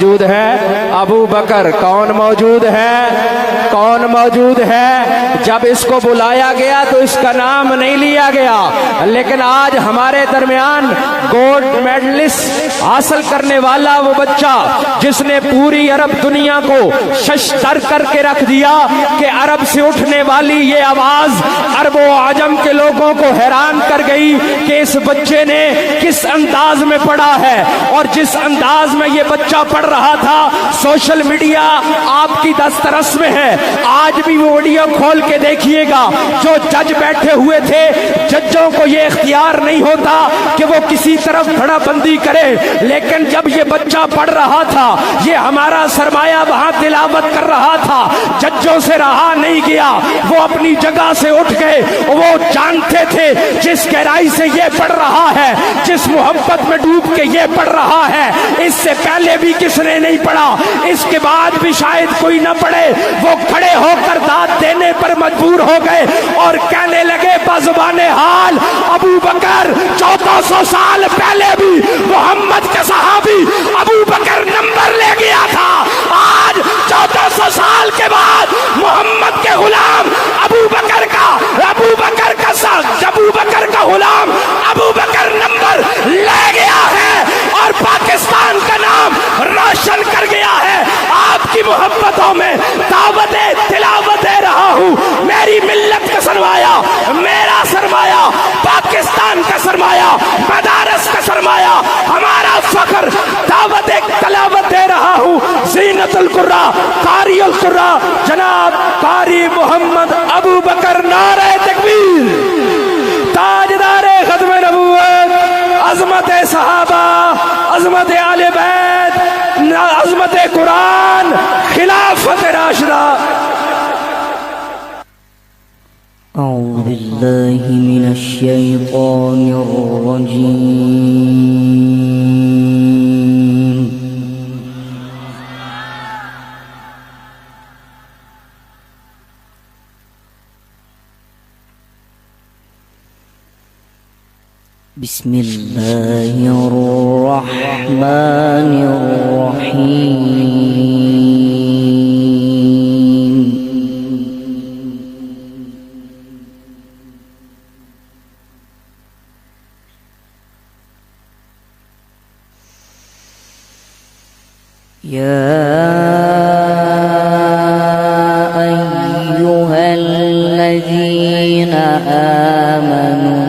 موجود ہے ابو بکر، کون موجود ہے؟ کون موجود ہے؟ جب اس کو بلایا گیا تو اس کا نام نہیں لیا گیا، لیکن آج ہمارے درمیان گولڈ میڈلسٹ حاصل کرنے والا وہ بچہ جس نے پوری عرب دنیا کو ششدر کر کے رکھ دیا کہ عرب سے اٹھنے والی یہ آواز عرب و عجم کے لوگوں کو حیران کر گئی کہ اس بچے نے کس انداز میں پڑھا ہے، اور جس انداز میں یہ بچہ پڑھ رہا تھا سوشل میڈیا آپ کی دسترس میں ہے۔ آج بھی وہ ویڈیو کھول کے دیکھیے گا، جو جج بیٹھے ہوئے تھے، ججوں کو یہ اختیار نہیں ہوتا کہ وہ کسی طرف دھڑا بندی کرے، لیکن جب یہ بچہ پڑھ رہا تھا، یہ ہمارا سرمایہ وہاں تلاوت کر رہا تھا، ججوں سے رہا نہیں گیا، وہ اپنی جگہ سے اٹھ گئے۔ وہ جانتے تھے جس گہرائی سے یہ پڑھ رہا ہے، جس محبت میں ڈوب کے یہ پڑھ رہا ہے، اس سے پہلے بھی کس نے نہیں پڑھا، اس کے بعد بھی شاید کوئی نہ پڑھے۔ وہ کھڑے ہو کر داد دینے پر مجبور ہو گئے اور کہنے لگے بزبان حال، ابو بکر 1400 سال پہلے بھی محمد کے صحابی ابو بکر نمبر لے گیا تھا، آج 1400 سال کے بعد محمد کے غلام ابو بکر کا غلام ابو بکر نمبر لے گیا ہے اور پاکستان کا نام روشن کر گیا ہے۔ آپ کی محبتوں میں دعوت تلاوت دے رہا ہوں، میری ملت کا سرمایہ، میرا سرمایہ، پاکستان کا سرمایہ، مدارس کا سرمایہ، ہمارا فخر، دعوت تلاوت دے رہا ہوں۔ زینت القرا، قاری القرا جناب قاری محمد ابو بکر، نعرہ تکبیر، تاجدار ختم نبوت، عظمت صحابہ، عظمت آل بیت، عظمت قرآن، خلافت راشدہ۔ اعوذ باللہ من الشیطان الرجیم، بسم اللہ الرحمن الرحیم۔ یا ایھا الذین آمنوا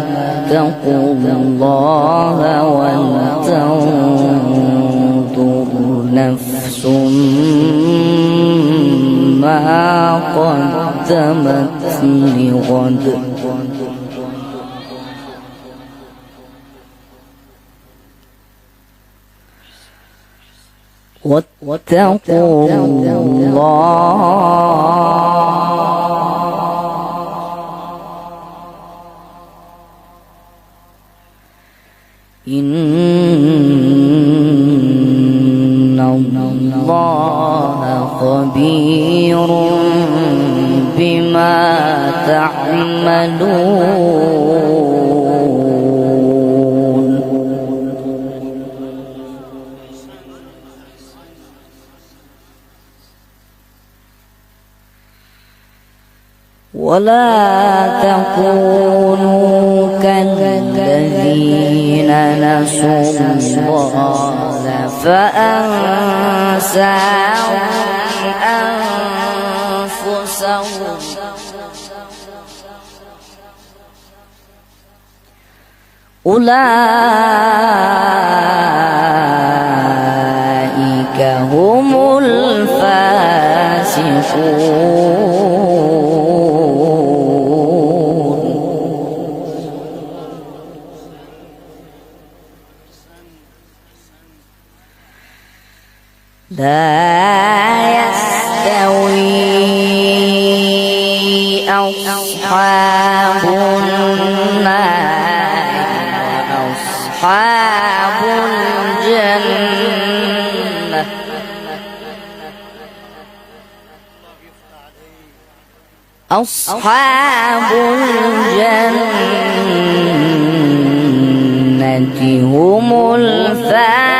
اتقوا اللہ ولتنظر نفس ما قدمت لغد، واتقوا اللہ ان اللہ خبیر بما تعملون۔ ولا تكونوا كالذين نسوا الله فأنساهم أنفسهم أولئك هم الفاسقون۔ لا يستوي أصحاب النار وأصحاب الجنة، أصحاب الجنة هم الفائزون۔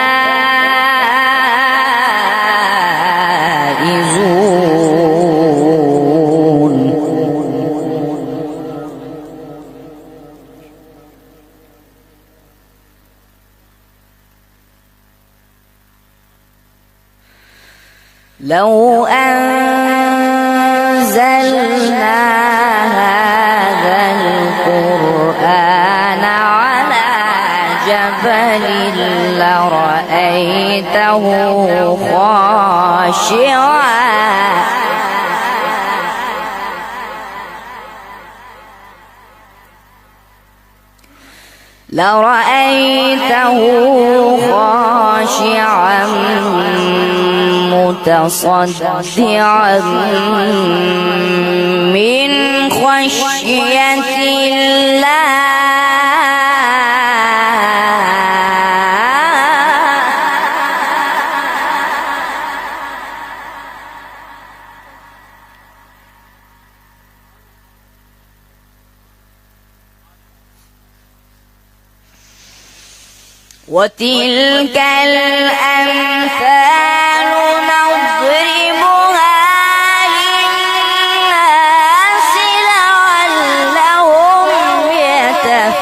لو أنزلنا هذا القرآن على جبل لرأيته خاشعا متصدعا من خشية الله. وتلك الأمثال نضربها للناس لعلهم يتفكرون.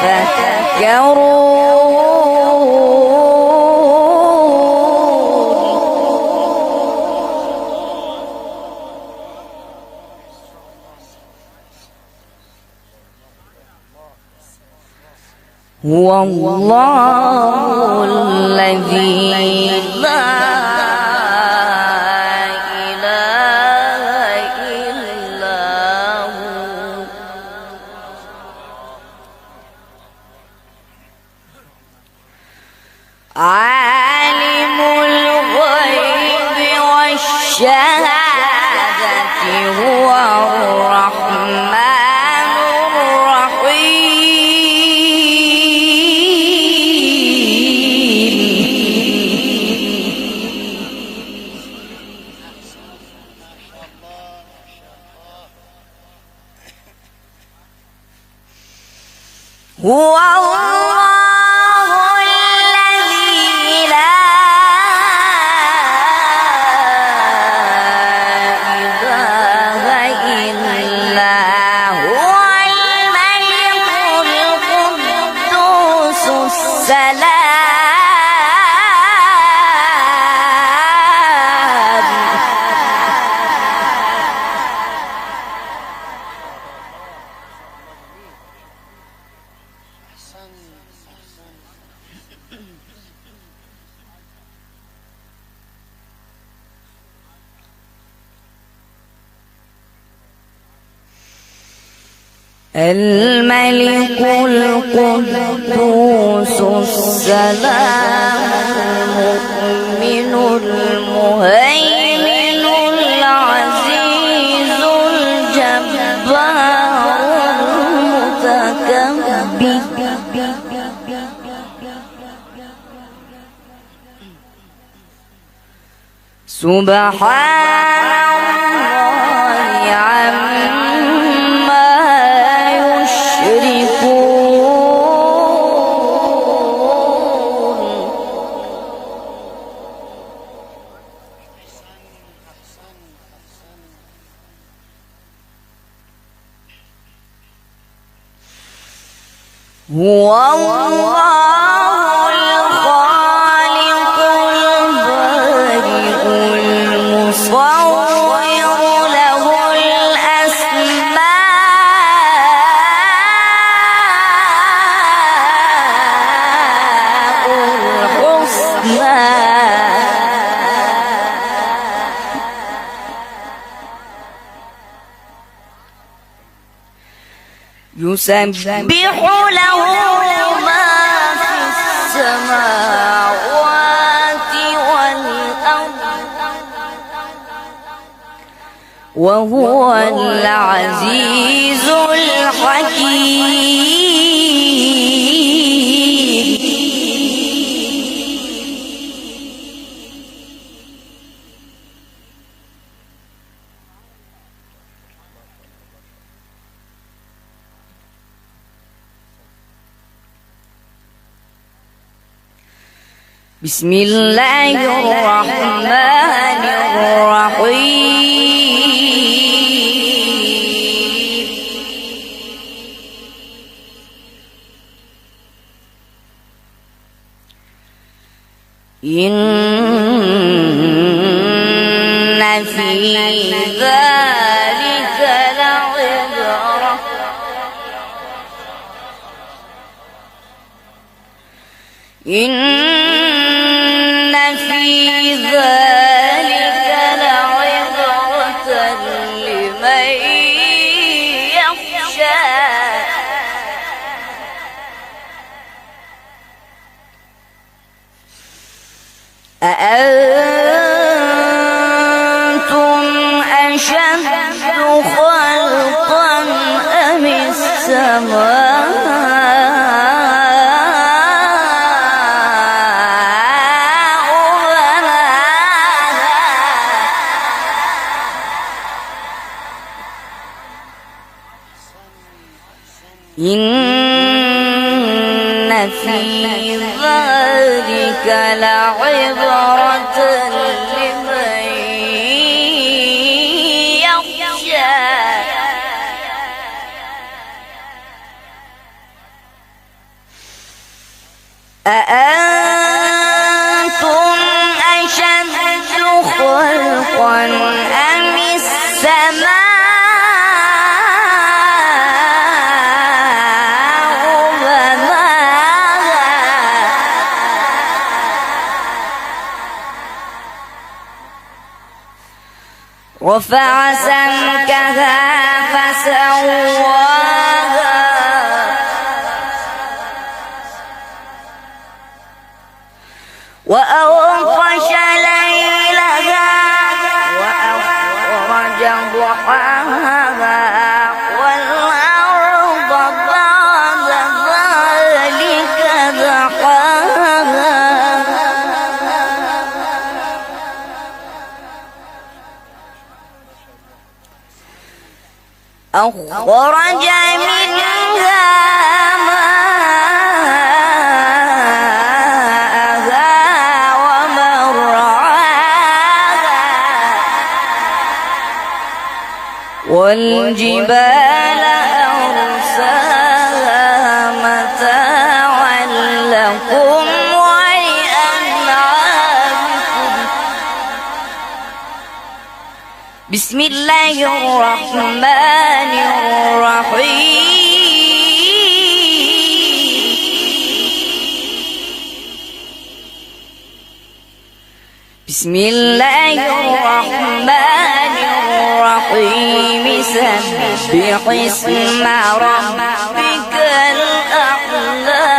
هو الله الذي لا إله إلا هو عالم الغيب والشهادة هو الرحمن هو الله الذي لا إله إلا هو الملك القدوس السلام. الملك القدوس السلام المؤمن المهيمن العزيز الجبار المتكبر سبحان الله عما يشركون. هو الله الخالق البارئ المصور له الأسماء الحسنى يسبح له ما في السماوات والأرض وهو العزيز الحكيم. بسم الله الرحمن الرحيم. إن أأنتم أشد خلقا أم السماء إن في ذلك لعبرة لمن يخشى أأنتم أشد خلقا أم السماء رفع سمكها فسواها وأغطش ليلها وأخرج ضحاها والأرض بعد ذلك دحاها أخرج منها ماءها ومرعاها والجبال أرساها متاعا لكم ولأنعامكم بسم الله الرحمن الرحيم بسم الله الرحمن الرحيم سبح اسم ربك الأعلى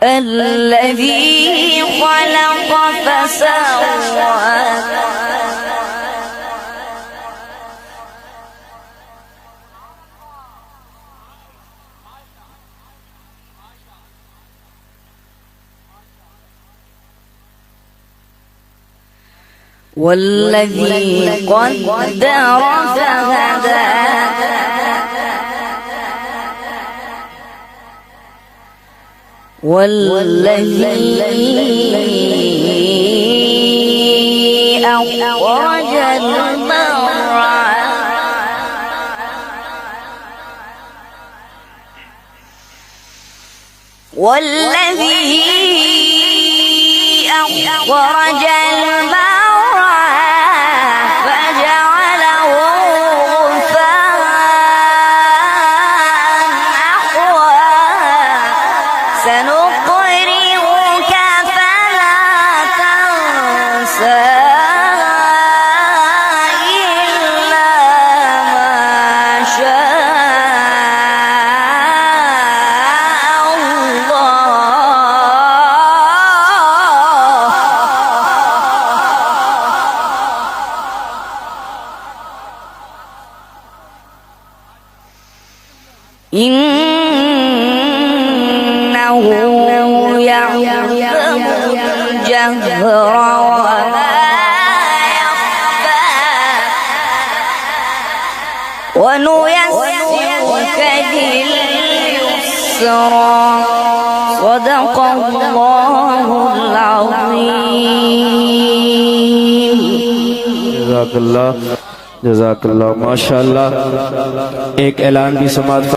الذي خلق فسوى والذي قدر فهدى والذي أخرج المرعى والذي أخرج المرعى فجعله غثاء أحوى سنقرئك فلا تنسى إلا ما شاء الله إنه يعلم الجهر وما يخفى ونيسرك لليسرى صدق الله العظيم जज़ाकल्लाह जज़ाकल्लाह माशाअल्लाह। एक ऐलान भी समाअत